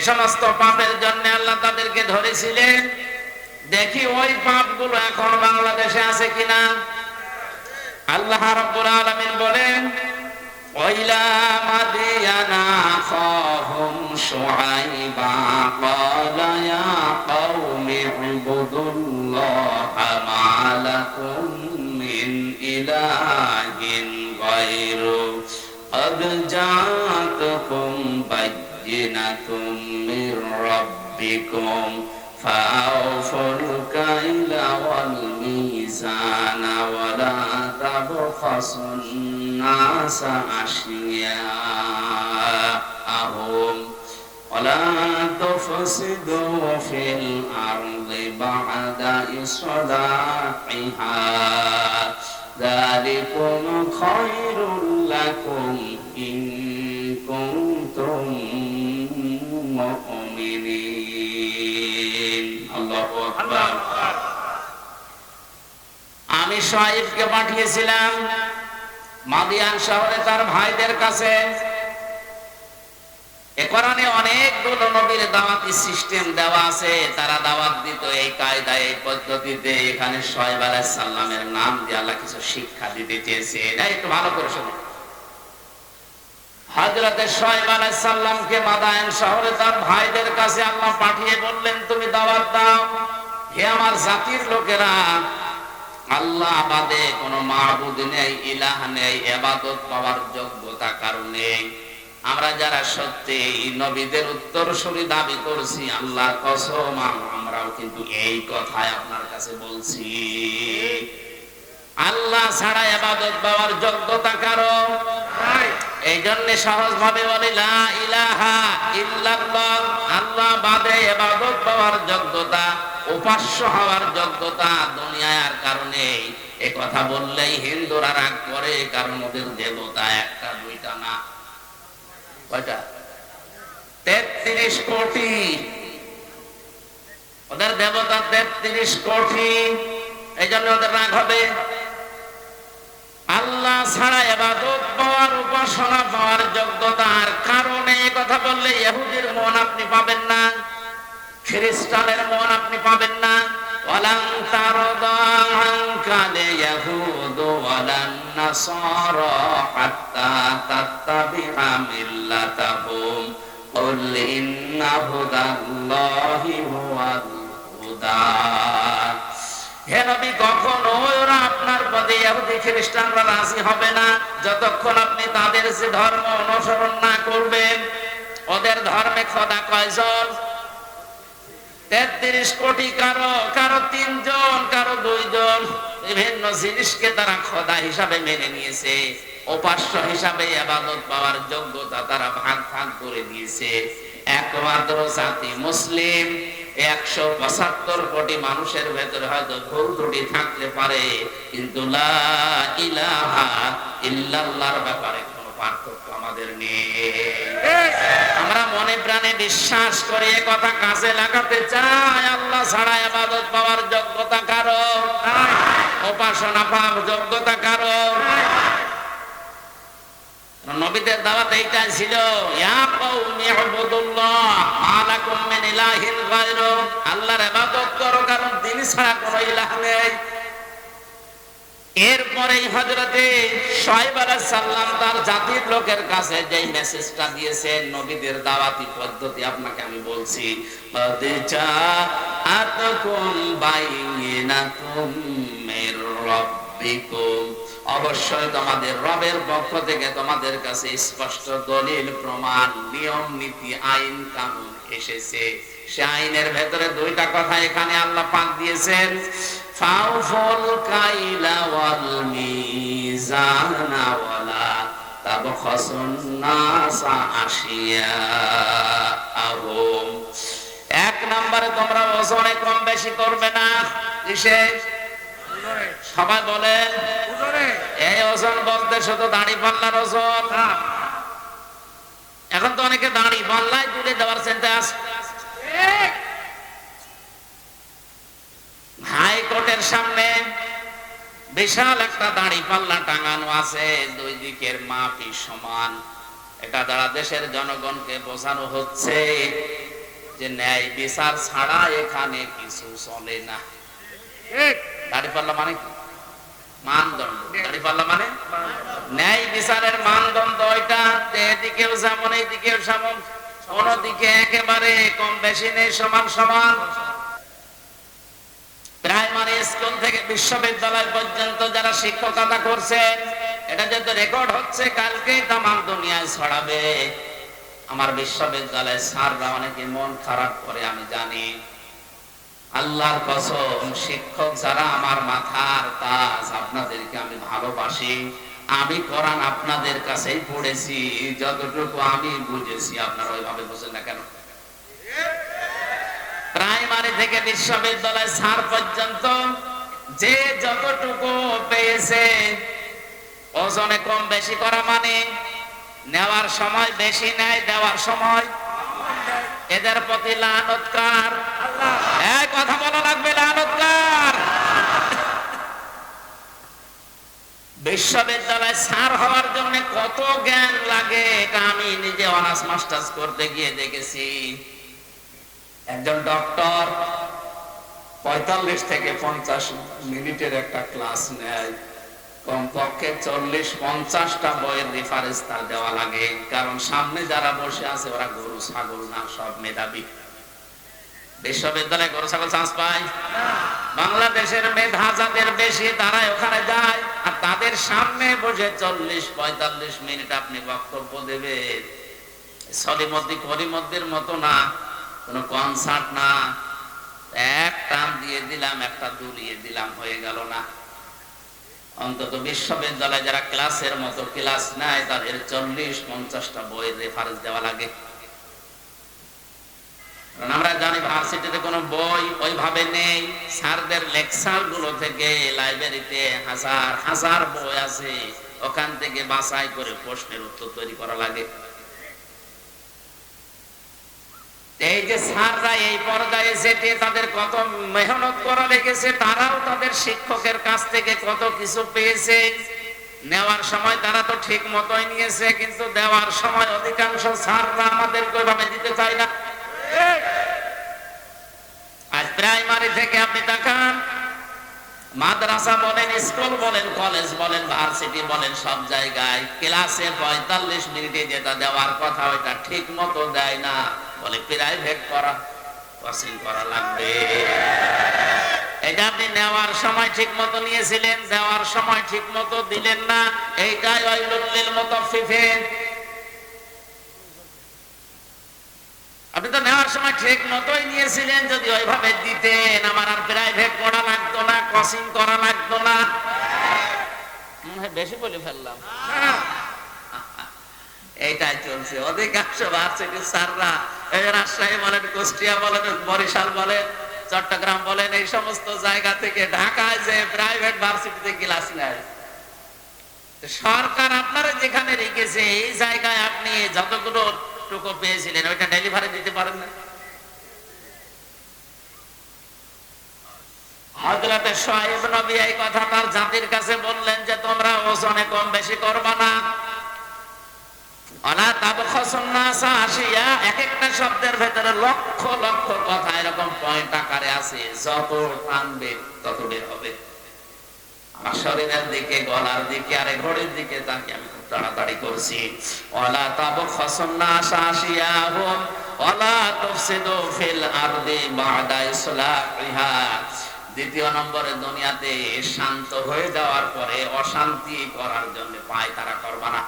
সমস্ত পাপের জন্য আল্লাহ তাদেরকে ধরেছিলেন। দেখি ওই পাপগুলো এখন বাংলাদেশে আছে কিনা। আল্লাহ রাব্বুল আলামিন বলেন, ওয়াইলা মাদিয়ানা আখাহুম শুআইবা ক্বালা ইয়া কওমি ইবুদুল্লাহা মা লাকুম মিন ইলাহিন গায়রু قد جاءتكم بينة من ربكم فأوفوا الكيل والميزان ولا تبخسوا الناس أشياءهم ولا تفسدوا في الأرض بعد إصلاحها ذلكم خير لكم إن كنتم مؤمنين الله أكبر। আমি শুআইবকে পাঠিয়েছিলাম মাদিয়ান শহরে তার ভাইদের কাছে। এ কোরআনে অনেকগুলো নবীর দাওয়াতি সিস্টেম দেওয়া আছে, তারা দাওয়াত দিত এই কায়দায়, এই পদ্ধতিতে। এখানে শুআইব আলাইহিস সালামের নাম দিয়ে আল্লাহ কিছু শিক্ষা দিতে চেয়েছে। একটু ভালো করে শুনুন। হযরত শুআইব আলাইহিস সালামকে মাদায়েন শহরে তার ভাইদের কাছে আল্লাহ পাঠিয়ে বললেন, তুমি দাওয়াত দাও, হে আমার জাতির লোকেরা, আল্লাহ বাদে কোনো মাবুদ নেই, ইলাহ নেই, ইবাদত পাওয়ার যোগ্যতা কারো নেই। আমরা যারা সত্যি নবীদের উত্তরসূরি দাবি করছি, আল্লাহর কসম আমরাও কিন্তু এই কথাই আপনার কাছে বলছি। আল্লাহ ছাড়া ইবাদত পাওয়ার যোগ্যতা কারো নাই। এই জন্য সহজ ভাবে বলি, লা ইলাহা ইল্লাল্লাহ, আল্লাহ বাদে ইবাদত পাওয়ার যোগ্যতা, উপাস্য হওয়ার যোগ্যতা দুনিয়ায় আর কারণে। এই কথা বললেই হিন্দুরা রাগ করে, কারণ ওদের দেবতা একটা দুইটা না, কয়টা? 33 কোটি। ওদের দেবতা 33 কোটি। এই জন্য ওদের রাগ হবে। আল্লাহ ছাড়া ইবাদত পাওয়ার, উপাসনা পাওয়ার যোগ্যতার কারণে এই কথা বললে ইহুদির মন আপনি পাবেন না, খ্রিস্টানের মন আপনি পাবেন না। ওয়ালান তারদা আনকাল ইয়াহুদ ওয়ালান নাসারা হাত্তা তাত্তাবিআ মিল্লাতাহুম কুল ইন্না হুদাল্লাহি হুয়াল হুদা। হে নবী, কখনো ওরা আপনার পদে ইহুদি খ্রিস্টানরা রাজি হবে না যতক্ষণ আপনি তাদের যে ধর্ম অনুসরণ না করবেন। ওদের ধর্মে খোদা কয়জন? 33 কোটি। কারো 3 জন, কারো 2 জন। বিভিন্ন জিনিসকে তারা খোদা হিসাবে মেনে নিয়েছে, উপাস্য হিসাবে ইবাদত পাওয়ার যোগ্যতা তারা ভাগ ভাগ করে দিয়েছে। একমাত্র জাতি মুসলিম। 175 কোটি মানুষের ভেতরে হয়তো ভুল ত্রুটি থাকতে পারে, কিন্তু লা ইলাহা ইল্লাল্লাহর ব্যাপারে কোনো পার্থক্য আমাদের নেই। আমরা মনে প্রাণে বিশ্বাস করে এ কথা কাজে লাগাতে চাই, আল্লাহ ছাড়া ইবাদত পাওয়ার যোগ্যতা কারো নাই, উপাসনা পাওয়ার যোগ্যতা কারো নাই। নবীদের দাওয়াত এইটা ছিল, ইয়া কওমি ইবুদুল্লাহ মা লাকুম মিন ইলাহিন গায়রু, আল্লাহর ইবাদত করো কারণ তিনি ছাড়া কোনো ইলাহ নেই। এরপরেই হযরতে শুআইব আলাইহিস সালাম তার জাতির লোকের কাছে যেই মেসেজটা দিয়েছেন, নবীদের দাওয়াতি পদ্ধতি আপনাকে আমি বলছি। قد جاءتكم بينة من ربكم, অবশ্যই তোমাদের রবের পক্ষ থেকে তোমাদের কাছে স্পষ্ট দলিল, প্রমাণ, নিয়ম নীতি, আইন কানুন এসেছে। সে আইনের ভেতরে 2টা কথা এখানে আল্লাহ পাক দিয়েছেন, ফাউফুল কাইলা ওয়াল মিজানা ওয়ালা তাবখাসুন নাসা আশিয়াআহুম। 1 নম্বরে তোমরা ওজনে কম বেশি করবে না। কিসে? সবাই বলেন এই ওজন বলতে শুধু দাড়ি পাল্লার ওজন। এখন তো অনেকে দাড়ি পাল্লায় তুলে দেওয়ার চিন্তা আছে। হাইকোর্টের সামনে বিশাল একটা দাড়ি পাল্লা টাঙানো আছে, 2 দিকের মাপই সমান। এটা দ্বারা দেশের জনগণকে বোঝানো হচ্ছে যে ন্যায় বিচার ছাড়া এখানে কিছু চলে না। দাঁড়িপাল্লা মানে কি? মানদণ্ড। দাঁড়িপাল্লা মানে ন্যায় বিচারের মানদণ্ড ওইটা, এদিকেও যেমন এইদিকেও যেমন, কোন দিকে একেবারে কম বেশি নেই, সমান সমান। প্রাইমারি স্কুল থেকে বিশ্ববিদ্যালয় পর্যন্ত যারা শিক্ষকতা করছেন, এটা যেহেতু রেকর্ড হচ্ছে, কালকেই তামাম দুনিয়ায় ছড়াবে। আমার বিশ্ববিদ্যালয়ের স্যাররা অনেকে মন খারাপ করে আমি জানি। আল্লাহর কসম, শিক্ষক যারা আমার মাথার তাজ, আপনাদেরকে আমি ভালোবাসি। আমি কোরআন আপনাদের কাছেই পড়েছি, যতটুকু আমি বুঝেছি আপনারা ওইভাবে বুঝেন না কেন? প্রাইমারি থেকে বিশ্ববিদ্যালয় স্যার পর্যন্ত যে যতটুকু পেয়েছে, ওজনে কম বেশি করা মানে নেওয়ার সময় বেশি নেয়, দেওয়ার সময় এদের প্রতি লানতকার। এই কথা বলা লাগবে, লানতকার। বিশ্ববিদ্যালয় স্যার হওয়ার জন্য কত জ্ঞান লাগে এটা আমি নিজে অনার্স মাস্টার্স করতে গিয়ে দেখেছি। একজন ডক্টর 45 থেকে 50 মিনিটের একটা ক্লাস নেয়, কমপক্ষে 40-50টা বইয়ের রেফারেন্স তার দেওয়া লাগে, কারণ সামনে যারা বসে আছে ওরা গরু ছাগল না, সব মেধাবী। বিশ্ববিদ্যালয়ে গরু ছাগল চান্স পায়? বাংলাদেশের মেধা যাদের বেশি তারাই ওখানে যায়, আর তাদের সামনে বসে 40-45 মিনিট আপনি বক্তব্য দেবেন। সলিমদ্দি করিমদ্দির মতো না, কোনো কনসার্ট না, এক টান দিয়ে দিলাম, একটা দুলিয়ে দিলাম, হয়ে গেল না। অন্তত বিশ্ববিদ্যালয়ে যারা ক্লাসের মতো ক্লাস নেয় তাদের 40-50টা বইয়ের রেফারেন্স দেওয়া লাগে। আমরা জানি ভার্সিটিতে কোনো বই ওইভাবে নেই, স্যারদের লেকচার গুলো থেকে লাইব্রেরিতে হাজার হাজার বই আছে, ওখান থেকে বাছাই করে প্রশ্নের উত্তর তৈরি করা লাগে। এই যে স্যাররা এই পর্যায়ে যেতে তাদের কত মেহনত করা লেগেছে, তারাও তাদের শিক্ষকের কাছ থেকে কত কিছু পেয়েছে। নেওয়ার সময় তারা তো ঠিক মতোই নিয়েছে, কিন্তু দেওয়ার সময় অধিকাংশ স্যাররা আমাদেরকে ওইভাবে দিতে চায় না। আজ প্রাইমারি থেকে আপনি তাকান, মাদ্রাসা বলেন, স্কুল বলেন, কলেজ বলেন, ভার্সিটি বলেন, সব জায়গায় ক্লাসে 45 মিনিটে যেটা দেওয়ার কথা ওইটা ঠিক মতো দেয় না, বলে প্রাইভেট করা, কোচিং করা লাগবে। এটা আপনি নেওয়ার সময় ঠিক মতো নিয়েছিলেন, দেওয়ার সময় ঠিক মতো দিলেন না, এইটাই ওয়াইলুল মুতাফফিফিন। আপনি তো নেওয়ার সময় ঠিক মতোই নিয়েছিলেন, যদি ওইভাবে দিতেন আমার আর প্রাইভেট পড়া লাগতো না, কোচিং করা লাগতো না। বেশি বলে ফেললাম। এইটাই চলছে অধিকাংশ ভার্সিটির স্যাররা, রাজশাহী বলেন, কুষ্টিয়া বলেন, বরিশাল বলেন, চট্টগ্রাম বলেন, এই সমস্ত জায়গা থেকে ঢাকায় যে প্রাইভেট ভার্সিটিতে ক্লাস নেয়। সরকার আপনারা যেখানে রেখেছে এই জায়গায় আপনি যতগুলো টুকু পেয়েছিলেন ওইটা ডেলিভারি দিতে পারেন না। হযরতে শুআয়ব নবী এই কথা তার জাতির কাছে বললেন যে তোমরা ওজনে কম বেশি করবা না। ওয়ালা তাবখাসুন নাসা আশিয়া, এক একটা শব্দের ভেতরে লক্ষ লক্ষ কথা এরকম পয়েন্ট আকারে আছে, যত টানবে তত বের হবে। আমার শরীরের দিকে, গলার দিকে আর ঘড়ির দিকে তাকে আমি খুব তাড়াতাড়ি করছি। ওয়ালা তাবখাসুন নাসা আশিয়াহুম ওয়ালা তুফসিদু ফিল আরদি বা'দা ইসলাহিহা। দ্বিতীয় নম্বরে, দুনিয়াতে শান্ত হয়ে যাওয়ার পরে অশান্তি করার জন্য পায়তারা করবা না,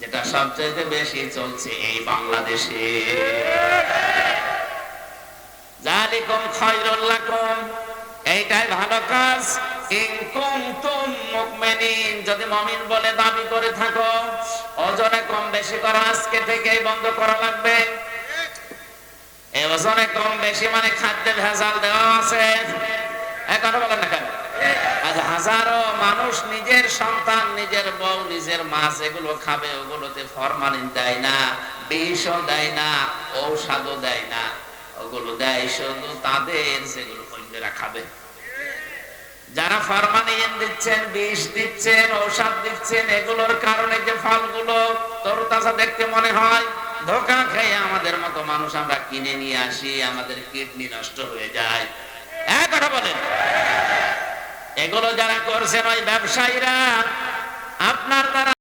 যেটা সবচেয়ে বেশি চলছে এই বাংলাদেশে। যালিকুম খায়রুল লাকুম, এইটাই ভালো কাজ। ইন কুনতুম মুমিনিন, যদি মুমিন বলে দাবি করে থাকো। ওজনে কম বেশি করা আজকে থেকেই বন্ধ করা লাগবে। এই ওজনে কম বেশি মানে খাদ্যে ভেজাল দেওয়া আছে, এখন বলেন না কেন? আজ হাজারো মানুষ নিজের সন্তান, নিজের বউ, নিজের মাছ এগুলো খাবে, ওগুলোতে ফরমালিন দেয় না, বিষও দেয় না, ঔষধও দেয় না, ওগুলো দেয় শুধু তাদের যেগুলো অন্যরা খাবে। যারা ফরমালিন দিচ্ছেন, বিষ দিচ্ছেন, ঔষধ দিচ্ছেন, এগুলোর কারণে যে ফলগুলো তরতাজা দেখতে মনে হয়, ধোঁকা খেয়ে আমাদের মতো মানুষ আমরা কিনে নিয়ে আসি, আমাদের কিডনি নষ্ট হয়ে যায়। এক কথা বলেন, এগুলো যারা করছেন ওই ব্যবসায়ীরা, আপনার দ্বারা